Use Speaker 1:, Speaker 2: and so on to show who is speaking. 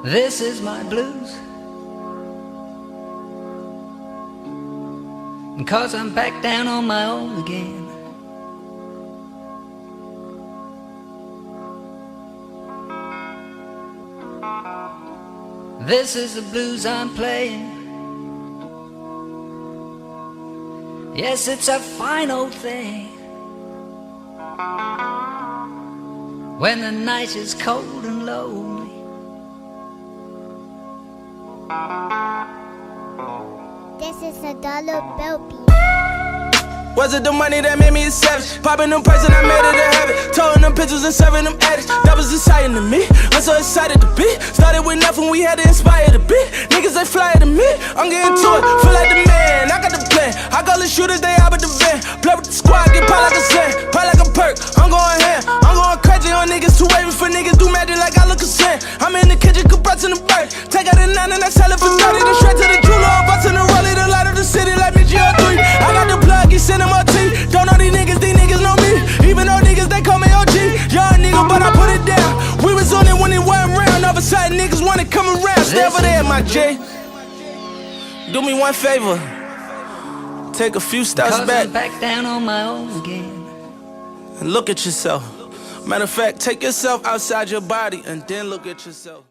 Speaker 1: This is my blues, and 'cause I'm back down on my own again. This is the blues I'm playing. Yes, it's a fine old thing. When the night is cold and lonely,
Speaker 2: this is a dollar bill beat.
Speaker 3: Was it the money that made me a savage? Popping them perks and I made it a habit. Towing them pictures and serving them addicts. That was exciting to me. I'm so excited to be. Started with nothing, we had to inspire the beat. Niggas, they fly to me. I'm getting to it, feel like the man. I got the plan. I call the shooters, they out with the van. Play with the squad, get pop like a sand. Pop like a perk, I'm going ham. I'm going crazy on niggas, too waving for niggas. Do magic like I look a sand. I'm in the kitchen, compressing the bird. Take out a 9 and I sell it for 30. Then straight to the jeweler, I'm busting the rollie. The light of the city like me GR3. I got the plug, he sending my tea. Don't know these niggas know me. Even though niggas, they call me OG. Young nigga, but I put it down. We was on it when it wasn't around. All of a sudden, niggas wanna come around. Stay over there, my J. Do me one favor. Take a few steps
Speaker 1: 'Cause
Speaker 3: back
Speaker 1: I'm back down on my own again.
Speaker 3: and look at yourself. Matter of fact, take yourself outside your body and then look at yourself.